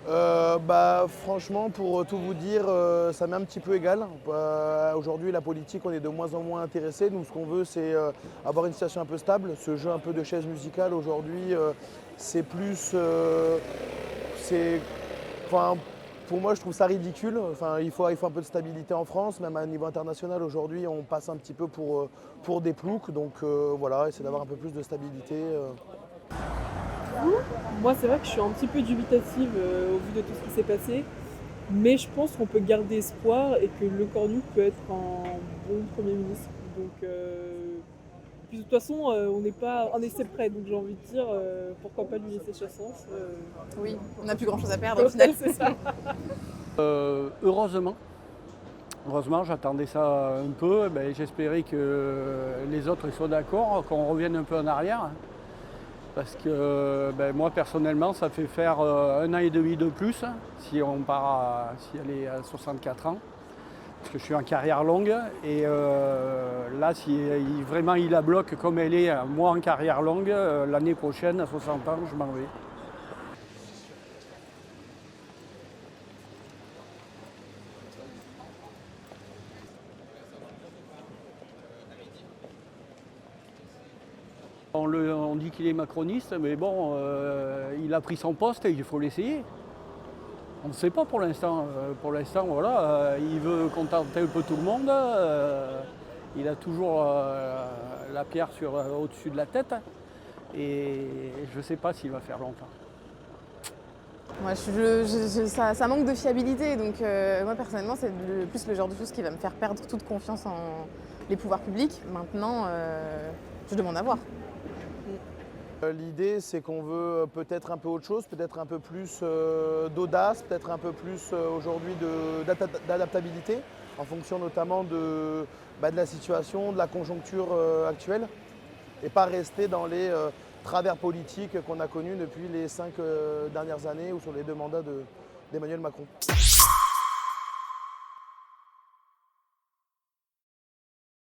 Franchement, pour tout vous dire, ça m'est un petit peu égal. Aujourd'hui, la politique, on est de moins en moins intéressé. Nous, ce qu'on veut, c'est avoir une situation un peu stable. Ce jeu un peu de chaise musicale, aujourd'hui, c'est plus... c'est, enfin, pour moi, je trouve ça ridicule. Enfin, il faut un peu de stabilité en France. Même à un niveau international, aujourd'hui, on passe un petit peu pour des ploucs. Donc voilà, essayer d'avoir un peu plus de stabilité. Moi, c'est vrai que je suis un petit peu dubitative au vu de tout ce qui s'est passé, mais je pense qu'on peut garder espoir et que Le Cornu peut être un bon Premier ministre. Donc, puis de toute façon, on n'est pas un essai près, donc j'ai envie de dire pourquoi pas lui laisser sa chance. Oui, on n'a plus grand chose à perdre au Ouais, final. c'est ça. Heureusement, j'attendais ça un peu. J'espérais que les autres soient d'accord, qu'on revienne un peu en arrière. Parce que moi personnellement, ça fait faire 1 an et demi de plus si si elle est à 64 ans. Parce que je suis en carrière longue et là, si vraiment il la bloque comme elle est, moi en carrière longue, l'année prochaine, à 60 ans, je m'en vais. On dit qu'il est macroniste, mais bon, il a pris son poste et il faut l'essayer. On ne sait pas pour l'instant. Pour l'instant, voilà, il veut contenter un peu tout le monde. Il a toujours la pierre au-dessus de la tête. Et je ne sais pas s'il va faire longtemps. Moi, ça manque de fiabilité, donc moi personnellement, c'est plus le genre de choses qui va me faire perdre toute confiance en les pouvoirs publics. Maintenant, je demande à voir. L'idée, c'est qu'on veut peut-être un peu autre chose, peut-être un peu plus d'audace, peut-être un peu plus aujourd'hui d'adaptabilité, en fonction notamment de la situation, de la conjoncture actuelle, et pas rester dans les travers politiques qu'on a connus depuis les 5 dernières années ou sur les 2 mandats d'Emmanuel Macron.